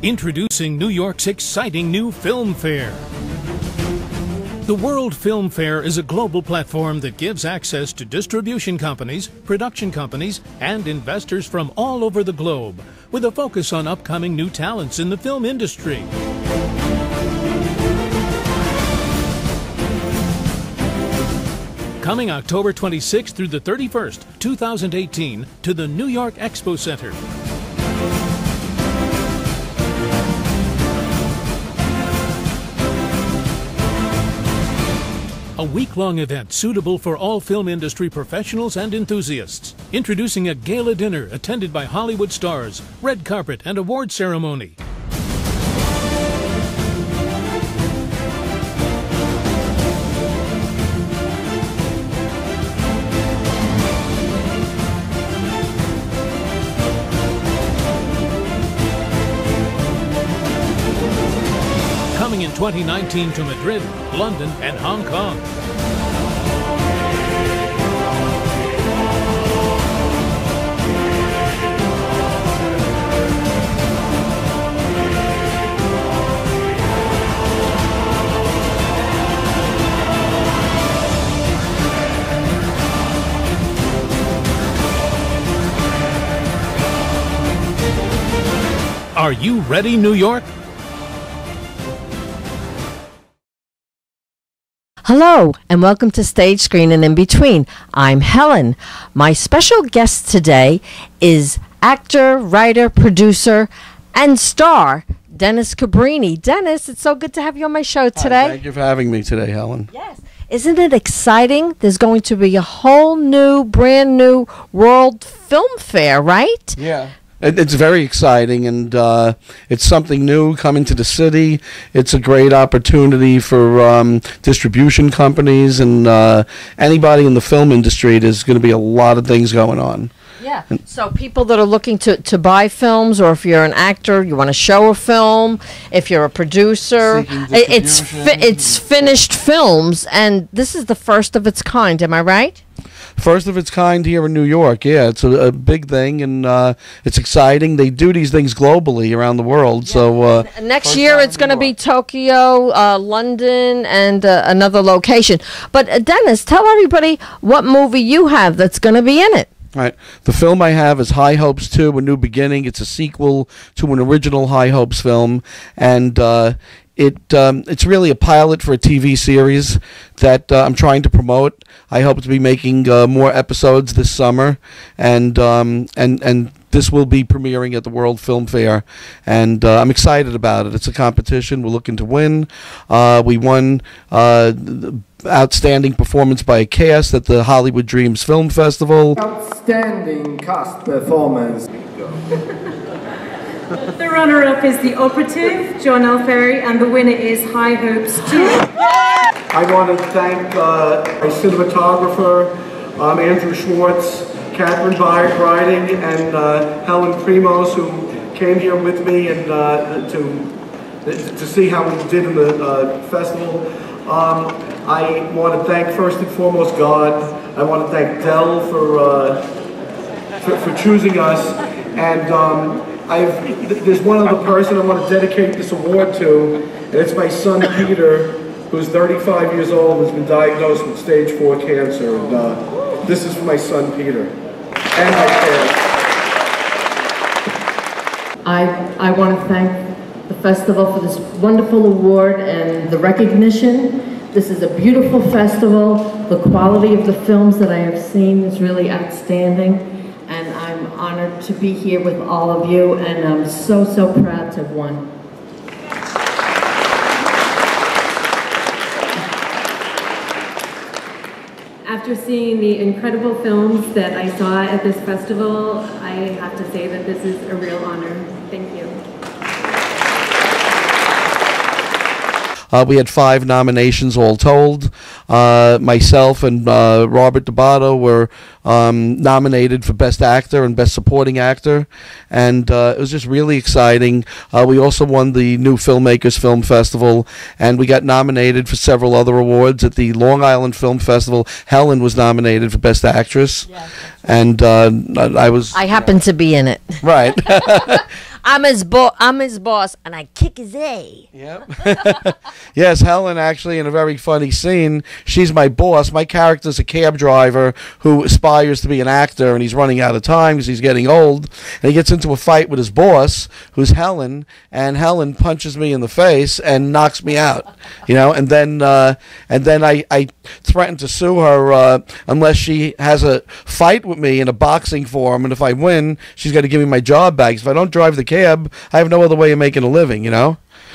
Introducing New York's exciting new film fair. The World Film Fair is a global platform that gives access to distribution companies, production companies, and investors from all over the globe, with a focus on upcoming new talents in the film industry. Coming October 26th through the 31st, 2018, to the New York Expo Center. A week-long event suitable for all film industry professionals and enthusiasts. Introducing a gala dinner attended by Hollywood stars, red carpet, and award ceremony. Coming in 2019 to Madrid, London, and Hong Kong. Are you ready, New York? Hello, and welcome to Stage Screen and In Between. I'm Helen. My special guest today is actor, writer, producer, and star, Dennis Cabrini. Dennis, it's so good to have you on my show today. Hi, thank you for having me today, Helen. Yes. Isn't it exciting? There's going to be a whole new, brand new World Film Fair, right? Yeah. It's very exciting, and it's something new coming to the city. It's a great opportunity for distribution companies and anybody in the film industry. There's going to be a lot of things going on. Yeah, so people that are looking to buy films, or if you're an actor, you want to show a film, if you're a producer, it's finished films, and this is the first of its kind, am I right? First of its kind here in New York, yeah. It's a big thing, and it's exciting. They do these things globally around the world. Yeah. So next year it's going to be Tokyo, London, and another location. But Dennis, tell everybody what movie you have that's going to be in it. Right. The film I have is High Hopes 2, A New Beginning. It's a sequel to an original High Hopes film, and it's really a pilot for a TV series that I'm trying to promote. I hope to be making more episodes this summer, and this will be premiering at the World Film Fair, and I'm excited about it. It's a competition. We're looking to win. We won outstanding performance by a cast at the Hollywood Dreams Film Festival. Outstanding cast performance. The runner-up is The Operative, John L. Ferry, and the winner is High Hopes 2. I want to thank my cinematographer, Andrew Schwartz, Catherine Briding, and Helen Primos, who came here with me and to see how we did in the festival. I want to thank first and foremost God. I want to thank Dell for choosing us, and there's one other person I want to dedicate this award to, and it's my son Peter, who's 35 years old and has been diagnosed with stage 4 cancer. And this is for my son Peter and my parents. I want to thank the festival for this wonderful award and the recognition. This is a beautiful festival. The quality of the films that I have seen is really outstanding, and I'm honored to be here with all of you, and I'm so proud to have won. After seeing the incredible films that I saw at this festival, I have to say that this is a real honor. Thank you. We had 5 nominations all told. Myself and Robert DeBotto were nominated for Best Actor and Best Supporting Actor, and it was just really exciting. We also won the New Filmmakers Film Festival, and we got nominated for several other awards at the Long Island Film Festival. Helen was nominated for Best Actress, and I happened to be in it. Right. I'm his boss, and I kick his A. Yep. Yes, Helen actually in a very funny scene. She's my boss. My character's a cab driver who aspires to be an actor, and he's running out of time because he's getting old. And he gets into a fight with his boss, who's Helen, and Helen punches me in the face and knocks me out. And then I threaten to sue her unless she has a fight with me in a boxing form, and if I win, she's got to give me my job back. If I don't drive the cab, I have no other way of making a living.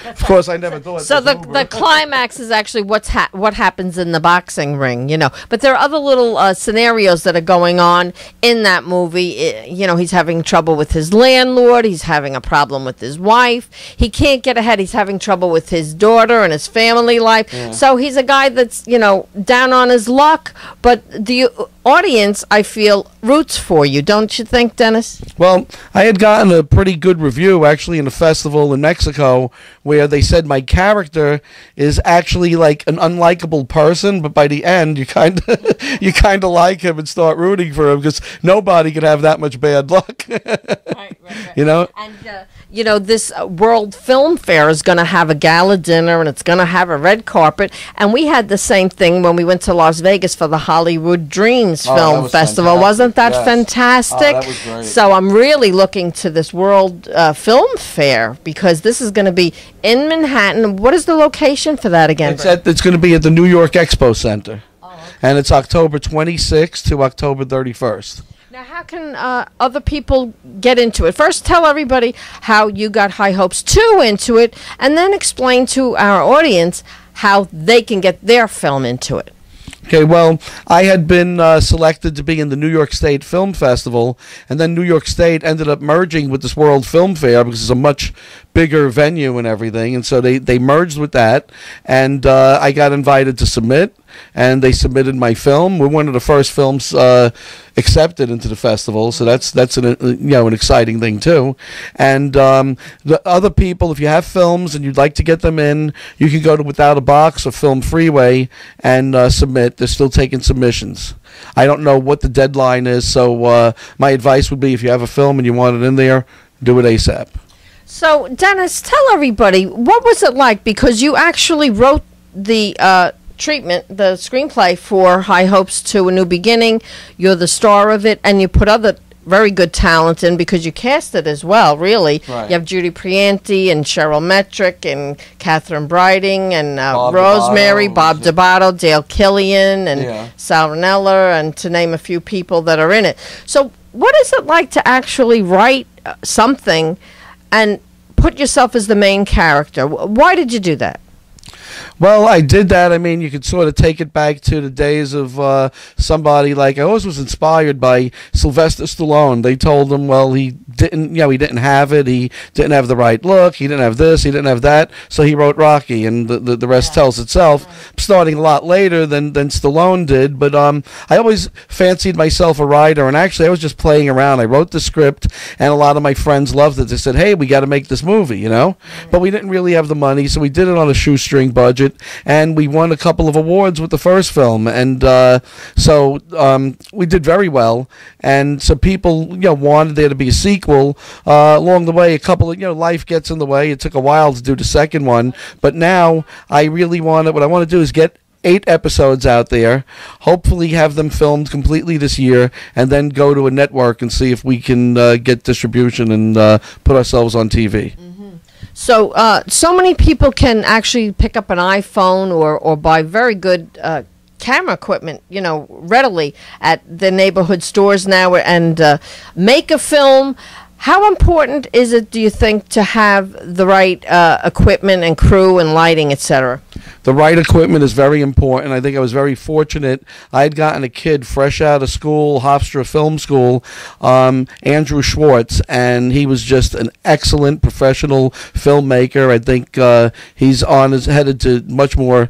Of course, I never thought. So the climax is actually what happens in the boxing ring, But there are other little scenarios that are going on in that movie. He's having trouble with his landlord. He's having a problem with his wife. He can't get ahead. He's having trouble with his daughter and his family life. Yeah. So he's a guy that's down on his luck. But the audience, I feel, roots for you, don't you think, Dennis? Well, I had gotten a pretty good review actually in a festival in Mexico where they said my character is actually like an unlikable person, but by the end you kind of like him and start rooting for him because nobody could have that much bad luck. Right. And this World Film Fair is going to have a gala dinner and it's going to have a red carpet, and we had the same thing when we went to Las Vegas for the Hollywood Dreams Film Festival. Fantastic. Wasn't that fantastic? Oh, that was great. So I'm really looking to this World Film Fair because this is going to be in Manhattan. What is the location for that again? It's going to be at the New York Expo Center. Oh, okay. And it's October 26th to October 31st. Now, how can other people get into it? First, tell everybody how you got High Hopes 2 into it, and then explain to our audience how they can get their film into it. Okay, well, I had been selected to be in the New York State Film Festival, and then New York State ended up merging with this World Film Fair because it's a much bigger venue and everything, and so they merged with that, and I got invited to submit, and they submitted my film. We're one of the first films accepted into the festival, so that's an exciting thing too. And the other people, if you have films and you'd like to get them in, you can go to Without a Box or Film Freeway and submit. They're still taking submissions. I don't know what the deadline is, so my advice would be if you have a film and you want it in there, do it ASAP. So, Dennis, tell everybody, what was it like? Because you actually wrote the the screenplay for High Hopes to A New Beginning. You're the star of it, and you put other very good talent in because you cast it as well, really. Right. You have Judy Prianti and Cheryl Metrick and Catherine Briding and Rosemary, Bob D'Abato, Dale Killian, and Sal Ranella, and to name a few people that are in it. So what is it like to actually write something and put yourself as the main character? Why did you do that? Well, I did that. I mean, you could sort of take it back to the days of somebody like I always was inspired by Sylvester Stallone. They told him, well, he didn't have it. He didn't have the right look. He didn't have this. He didn't have that. So he wrote Rocky, and the rest tells itself. Starting a lot later than Stallone did, but I always fancied myself a writer, and actually I was just playing around. I wrote the script, and a lot of my friends loved it. They said, "Hey, we got to make this movie," But we didn't really have the money, so we did it on a shoestring budget, and we won a couple of awards with the first film, and so we did very well, and so people wanted there to be a sequel. Along the way, a couple of life gets in the way. It took a while to do the second one, but now I really want what I want to do is get 8 episodes out there, hopefully have them filmed completely this year, and then go to a network and see if we can get distribution and put ourselves on TV. So so many people can actually pick up an iPhone or buy very good camera equipment, readily at the neighborhood stores now and make a film. How important is it, do you think, to have the right equipment and crew and lighting, etc.? The right equipment is very important. I think I was very fortunate. I had gotten a kid fresh out of school, Hofstra Film School, Andrew Schwartz, and he was just an excellent professional filmmaker. I think he's headed to much more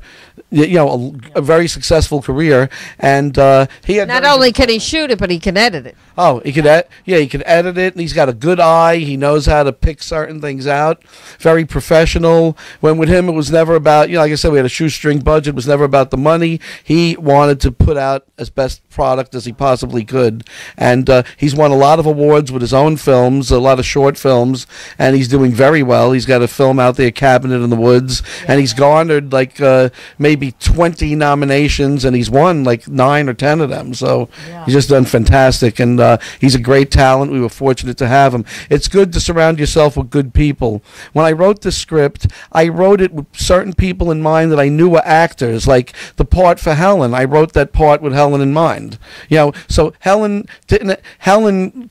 a very successful career, and he had Not only can he shoot it, but he can edit it. Oh, he could, he could edit it, and he's got a good eye. He knows how to pick certain things out. Very professional. When with him, it was never about, like I said, we had a shoestring budget. It was never about the money. He wanted to put out as best product as he possibly could, and he's won a lot of awards with his own films, a lot of short films, and he's doing very well. He's got a film out there, Cabinet in the Woods, and he's garnered like maybe 20 nominations, and he's won like 9 or 10 of them. So he's just done fantastic, and he's a great talent. We were fortunate to have him. It's good to surround yourself with good people. When I wrote the script, I wrote it with certain people in mind that I knew were actors, like the part for Helen. I wrote that part with Helen in mind. So Helen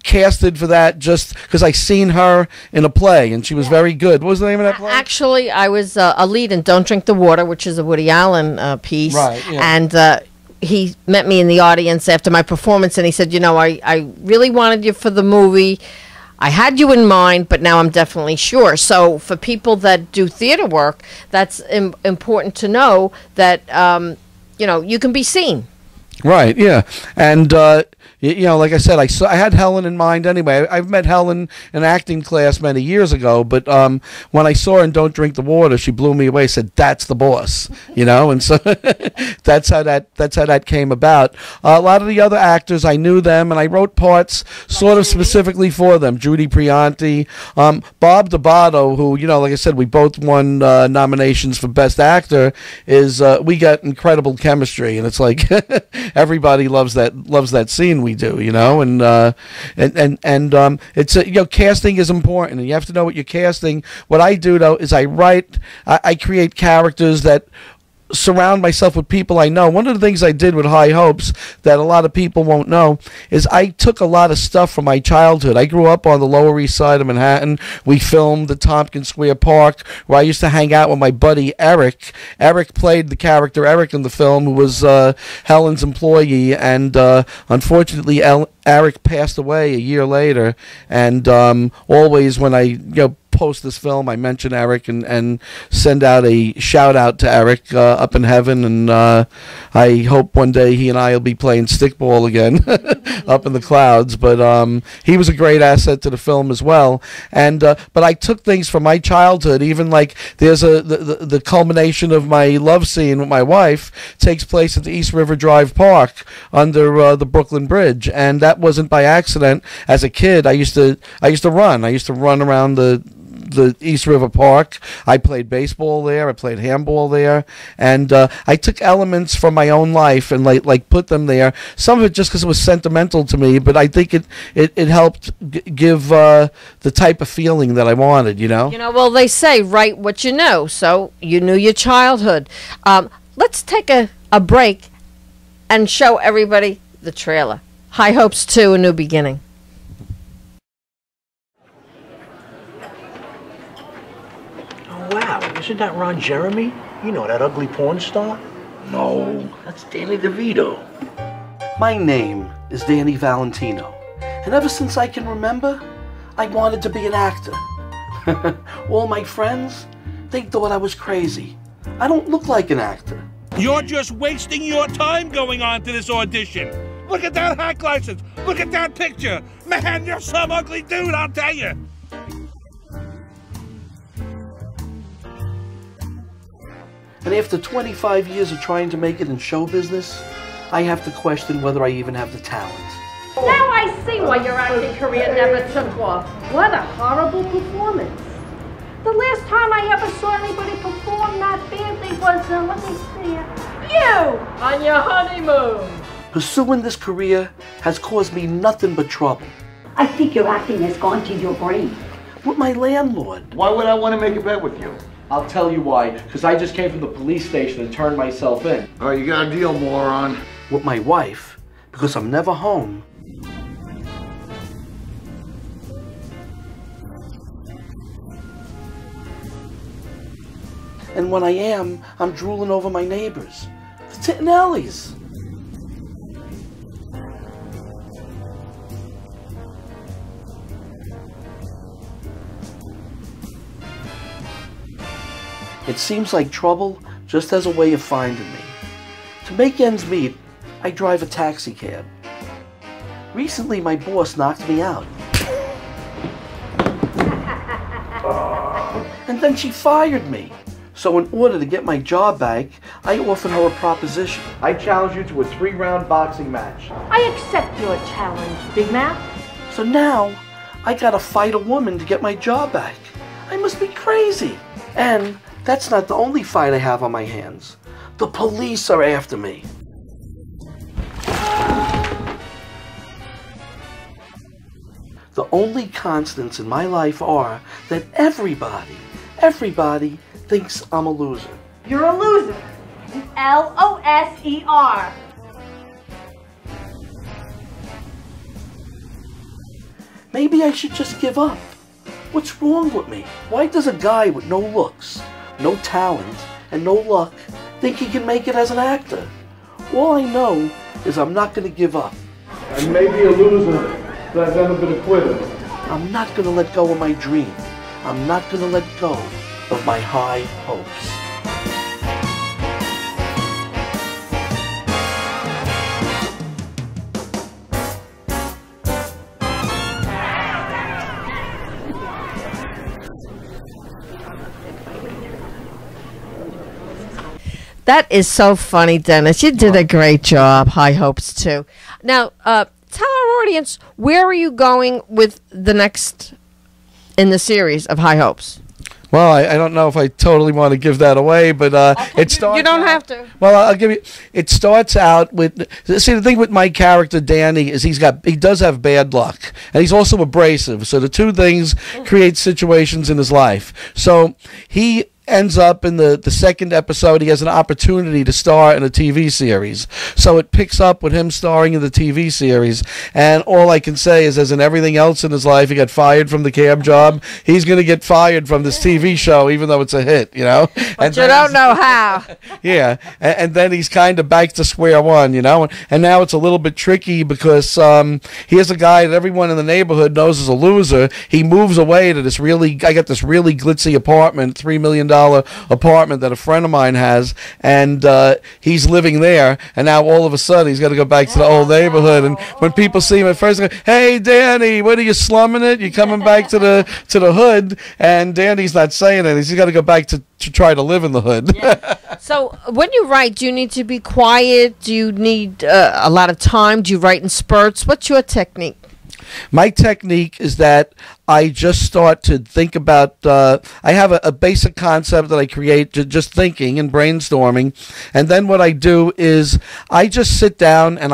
casted for that just because I seen her in a play, and she was very good. What was the name of that play? Actually, I was a lead in Don't Drink the Water, which is a Woody Allen piece. Right, yeah. And he met me in the audience after my performance, and he said, I really wanted you for the movie. I had you in mind, but now I'm definitely sure. So for people that do theater work, that's important to know that, you can be seen. Right, yeah. And, like I said, I had Helen in mind anyway. I've met Helen in acting class many years ago, but when I saw her in Don't Drink the Water, she blew me away, said, that's the boss, and so that's how that came about. A lot of the other actors, I knew them, and I wrote parts sort of specifically for them. Judy Prianti, Bob D'Abato, who, like I said, we both won nominations for Best Actor, we got incredible chemistry, and it's like everybody loves that scene we do, and it's casting is important, and you have to know what you're casting. What I do though is I create characters that surround myself with people I know. One of the things I did with High Hopes that a lot of people won't know is I took a lot of stuff from my childhood. I grew up on the Lower East Side of Manhattan. We filmed at Tompkins Square Park, where I used to hang out with my buddy Eric. Eric played the character Eric in the film, who was Helen's employee, and unfortunately Eric passed away a year later, and always when I post this film, I mention Eric and send out a shout out to Eric up in heaven, and I hope one day he and I will be playing stickball again up in the clouds. But he was a great asset to the film as well. And but I took things from my childhood. Even like there's the culmination of my love scene with my wife takes place at the East River Drive Park under the Brooklyn Bridge, and that wasn't by accident. As a kid, I used to run. I used to run around the East River Park. I played baseball there. I played handball there, and I took elements from my own life and like put them there. Some of it just because it was sentimental to me, but I think it helped give the type of feeling that I wanted. Well, they say write what you know, so you knew your childhood. Let's take a break and show everybody the trailer. High Hopes 2: A New Beginning. Wow, isn't that Ron Jeremy? That ugly porn star? No, that's Danny DeVito. My name is Danny Valentino, and ever since I can remember, I wanted to be an actor. All my friends, they thought I was crazy. I don't look like an actor. You're just wasting your time going on to this audition. Look at that hack license. Look at that picture. Man, you're some ugly dude, I'll tell you. And after 25 years of trying to make it in show business, I have to question whether I even have the talent. Now I see why your acting career never took off. What a horrible performance. The last time I ever saw anybody perform that badly was, let me see, you on your honeymoon. Pursuing this career has caused me nothing but trouble. I think your acting has gone to your brain. With my landlord. Why would I want to make a bet with you? I'll tell you why. Because I just came from the police station and turned myself in. Oh, you got a deal, moron. With my wife, because I'm never home. And when I am, I'm drooling over my neighbors. The Tittinellis. It seems like trouble just as a way of finding me. To make ends meet, I drive a taxi cab. Recently, my boss knocked me out. And then she fired me. So in order to get my job back, I offered her a proposition. I challenge you to a 3-round boxing match. I accept your challenge, Big Mouth. So now, I gotta fight a woman to get my job back. I must be crazy. And that's not the only fight I have on my hands. The police are after me. The only constants in my life are that everybody thinks I'm a loser. You're a loser. L-O-S-E-R. Maybe I should just give up. What's wrong with me? Why does a guy with no looks, no talent, and no luck think he can make it as an actor? All I know is I'm not going to give up. I may be a loser, but I've never been a quitter. I'm not going to let go of my dream. I'm not going to let go of my high hopes. That is so funny, Dennis. You did a great job. High hopes, too. Now, tell our audience, where are you going with the next in the series of High Hopes? Well, I don't know if I totally want to give that away, but it starts. You don't have to. Well, I'll give you. It starts out with. See, the thing with my character Danny is he does have bad luck, and he's also abrasive. So the two things create situations in his life. So he ends up in the second episode. He has an opportunity to star in a TV series, so it picks up with him starring in the TV series. And all I can say is, as in everything else in his life, he got fired from the cab job. He's going to get fired from this TV show, even though it's a hit, you know. But you don't know how. Yeah, and then he's kind of back to square one, you know. And now it's a little bit tricky because here's a guy that everyone in the neighborhood knows is a loser. He moves away to this I got this really glitzy apartment, $3 million apartment that a friend of mine has, and he's living there, and now all of a sudden he's got to go back to the old neighborhood. And when people see him at first, they go, "Hey, Danny, what are you slumming it? You coming back to the hood?" And Danny's not saying it. He's got to go back to try to live in the hood. Yeah. So when you write, do you need to be quiet? Do you need a lot of time? Do you write in spurts? What's your technique? My technique is that I just start to think about, I have a basic concept that I create just thinking and brainstorming, and then what I do is I just sit down and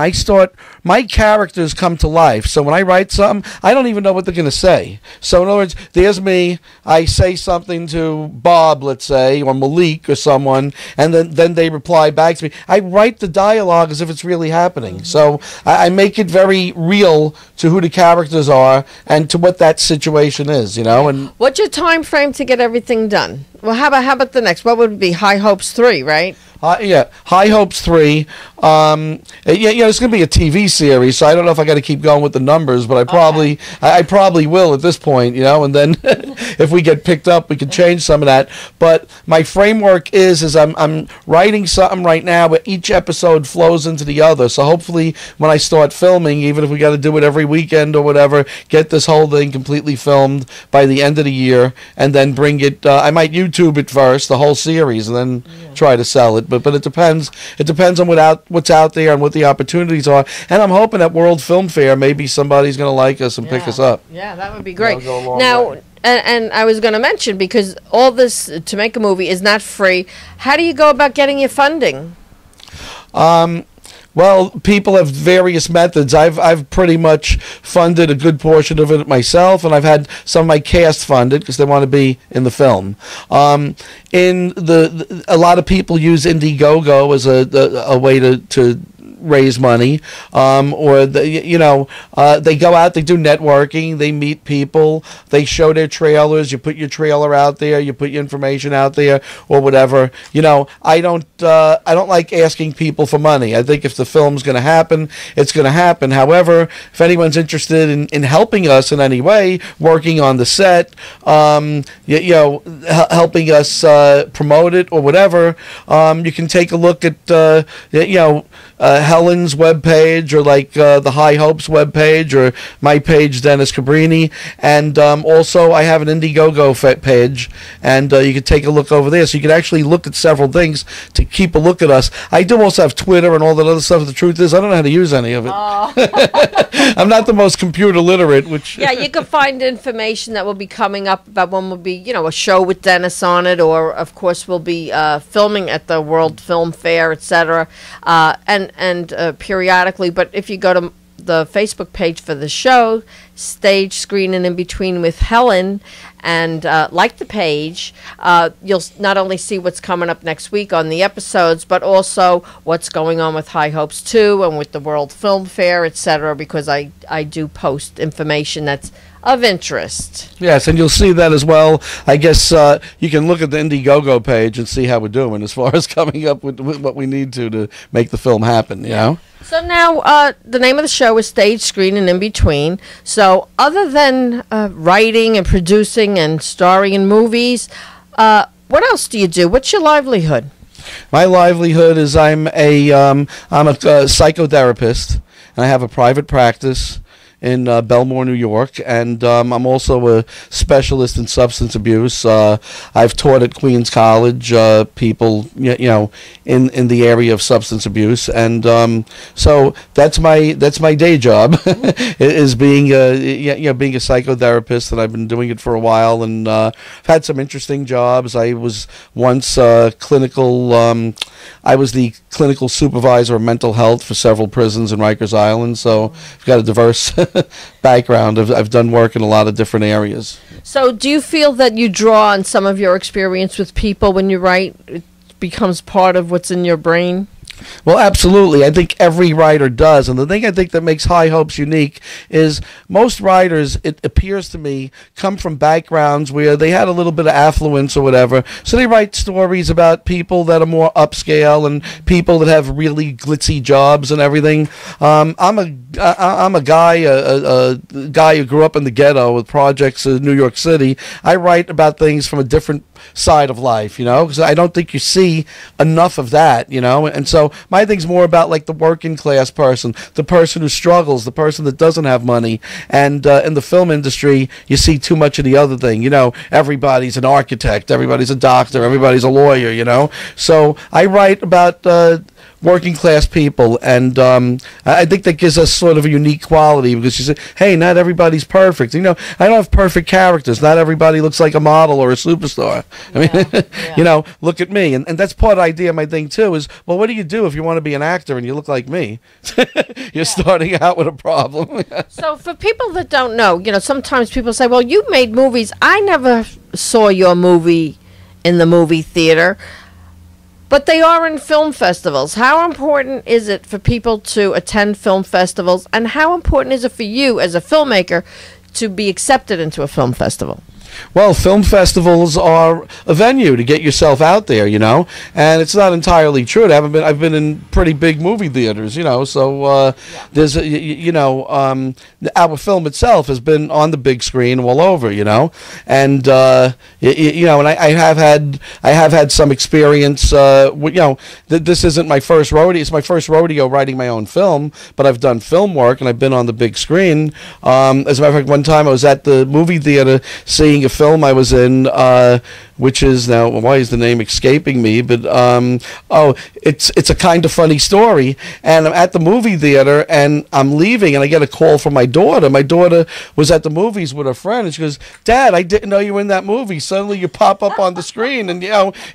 my characters come to life. So when I write something, I don't even know what they're going to say. So in other words, there's me, I say something to Bob, let's say, or Malik or someone, and then they reply back to me. I write the dialogue as if it's really happening. So I make it very real to who the characters are and to what that situation is, you know. And what's your time frame to get everything done? Well, how about the next? What would it be? High Hopes 3, right? Yeah, High Hopes 3. It's going to be a TV series, so I don't know if I got to keep going with the numbers, but I probably will at this point, you know. And then if we get picked up, we can change some of that. But my framework is I'm writing something right now, but each episode flows into the other. So hopefully, when I start filming, even if we got to do it every weekend or whatever, get this whole thing completely filmed by the end of the year, and then bring it. I might YouTube it first, the whole series, and then try to sell it. But it depends. It depends on what's out there and what the opportunities are. And I'm hoping at World Film Fair maybe somebody's going to like us and pick us up. Yeah, that would be great. Now, and I was going to mention, because all this to make a movie is not free. How do you go about getting your funding? Well, people have various methods. I've pretty much funded a good portion of it myself, and I've had some of my cast funded because they want to be in the film. A lot of people use Indiegogo as a way to raise money, or they go out, they do networking, they meet people, they show their trailers. You put your trailer out there, you put your information out there, or whatever. I don't like asking people for money. I think if the film's going to happen, it's going to happen. However, if anyone's interested in helping us in any way, working on the set, helping us promote it or whatever, you can take a look at Helen's webpage, or like the High Hopes webpage, or my page, Dennis Cabrini, and also I have an Indiegogo page, and you can take a look over there. So you can actually look at several things to keep a look at us. I do also have Twitter and all that other stuff. The truth is, I don't know how to use any of it. Oh. I'm not the most computer literate. Which yeah, you can find information that will be coming up about when will be, a show with Dennis on it, or of course we'll be filming at the World Film Fair, etc. And periodically. But if you go to the Facebook page for the show, Stage, Screen, and In Between with Helen, and like the page, you'll not only see what's coming up next week on the episodes, but also what's going on with High Hopes 2 and with the World Film Fair, etc., because I do post information that's of interest. Yes, and you'll see that as well. I guess you can look at the Indiegogo page and see how we're doing as far as coming up with what we need to make the film happen, So now the name of the show is Stage, Screen, and In Between. So other than writing and producing and starring in movies, what else do you do? What's your livelihood? My livelihood is I'm a psychotherapist, and I have a private practice in Belmore, New York, and I'm also a specialist in substance abuse. I've taught at Queens College people, in the area of substance abuse, and so that's my day job, is being being a psychotherapist, and I've been doing it for a while, and I've had some interesting jobs. I was once clinical. I was the clinical supervisor of mental health for several prisons in Rikers Island, so I've got a diverse background. I've done work in a lot of different areas. So do you feel that you draw on some of your experience with people when you write? It becomes part of what's in your brain? Well, absolutely. I think every writer does. And the thing I think that makes High Hopes unique is most writers, it appears to me, come from backgrounds where they had a little bit of affluence or whatever. So they write stories about people that are more upscale and people that have really glitzy jobs and everything. I'm a guy, a guy who grew up in the ghetto with projects in New York City. I write about things from a different side of life, because I don't think you see enough of that, and so my thing's more about like the working class person, the person who struggles, the person that doesn't have money, and in the film industry you see too much of the other thing, everybody's an architect, everybody's a doctor, everybody's a lawyer, so I write about working class people, and I think that gives us sort of a unique quality, because you say, hey, not everybody's perfect. I don't have perfect characters. Not everybody looks like a model or a superstar. I mean, look at me. And that's part of the idea of my thing, too, is, well, what do you do if you want to be an actor and you look like me? You're starting out with a problem. So for people that don't know, sometimes people say, well, you made movies. I never saw your movie in the movie theater. But they are in film festivals. How important is it for people to attend film festivals, and how important is it for you as a filmmaker to be accepted into a film festival? Well, film festivals are a venue to get yourself out there, and it's not entirely true. I've been in pretty big movie theaters, so there's our film itself has been on the big screen all over, and and I have had some experience. This isn't my first rodeo. It's my first rodeo writing my own film, but I've done film work and I've been on the big screen. As a matter of fact, one time I was at the movie theater seeing a film I was in, which is now, why is the name escaping me? But it's a kind of funny story. And I'm at the movie theater and I'm leaving, and I get a call from my daughter. My daughter was at the movies with her friend, and she goes, "Dad, I didn't know you were in that movie. Suddenly you pop up on the screen, and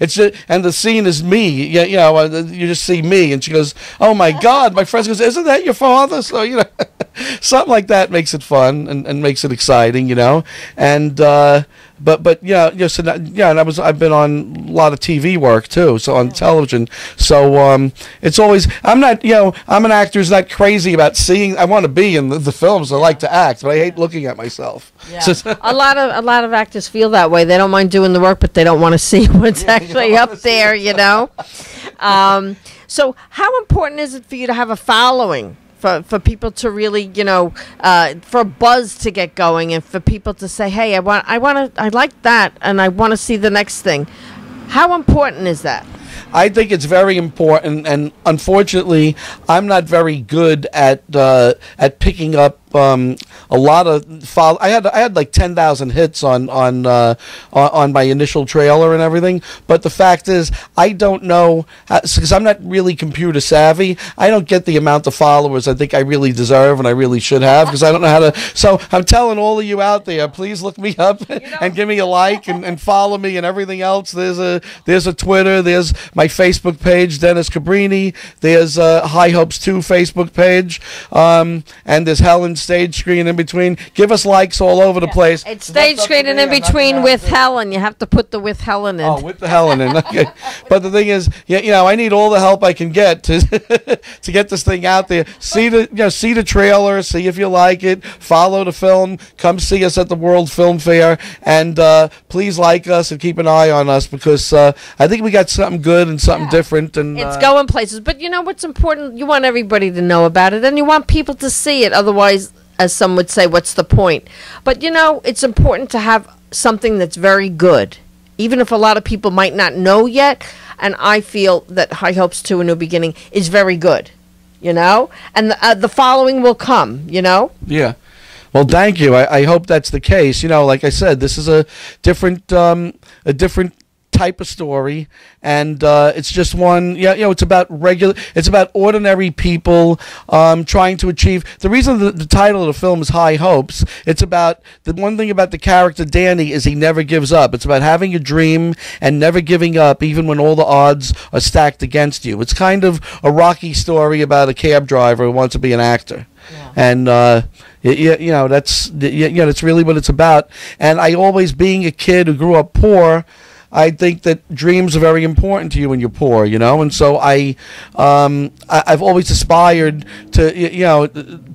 it's just, and the scene is me. You just see me." And she goes, "Oh my God!" My friend goes, "Isn't that your father?" So something like that makes it fun and makes it exciting, and but yeah, so yeah, and I've been on a lot of TV work too, so on television. So it's always, I'm not, I'm an actor who's not crazy about seeing. I want to be in the films. I like to act, but I hate looking at myself. Yeah. a lot of actors feel that way. They don't mind doing the work, but they don't want to see what's actually up there. So how important is it for you to have a following? For people to really, for buzz to get going, and for people to say, "Hey, I like that, and I want to see the next thing." How important is that? I think it's very important, and unfortunately, I'm not very good at picking up a lot of follow. I had like 10,000 hits on my initial trailer and everything. But the fact is, I don't know, because I'm not really computer savvy. I don't get the amount of followers I think I really deserve and I really should have, because I don't know how to. So I'm telling all of you out there, please look me up and give me a like and follow me and everything else. There's a Twitter. There's my Facebook page, Dennis Cabrini. There's High Hopes 2 Facebook page, and there's Helen's Stage Screen in between. Give us likes all over the place. It's Stage Screen and in between with Helen. You have to put the with Helen in. Oh, with the Helen in. Okay. But the thing is, I need all the help I can get to to get this thing out there. See the trailer, see if you like it, follow the film, come see us at the World Film Fair, and please like us and keep an eye on us, because I think we got something good and something different. And it's going places. But what's important? You want everybody to know about it, and you want people to see it. Otherwise, as some would say, what's the point? But it's important to have something that's very good, even if a lot of people might not know yet. And I feel that High Hopes 2: A New Beginning is very good, and the following will come, Yeah. Well, thank you. I hope that's the case. Like I said, this is a different type of story, and it's just one. It's about ordinary people trying to achieve. The reason the title of the film is High Hopes, it's about the one thing about the character Danny is he never gives up. It's about having a dream and never giving up, even when all the odds are stacked against you. It's kind of a Rocky story about a cab driver who wants to be an actor. Yeah. And that's really what it's about. And I always, being a kid who grew up poor, I think that dreams are very important to you when you're poor, and so I've always aspired to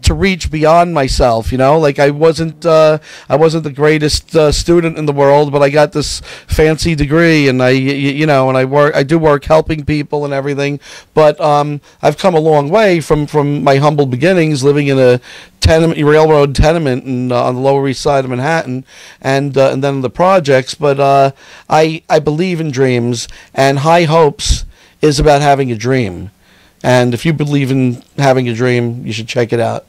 reach beyond myself, like I wasn't the greatest student in the world, but I got this fancy degree, and I do work helping people and everything, but I've come a long way from my humble beginnings, living in a railroad tenement on the Lower East Side of Manhattan, and then the projects. But I believe in dreams, and High Hopes is about having a dream. And if you believe in having a dream, you should check it out.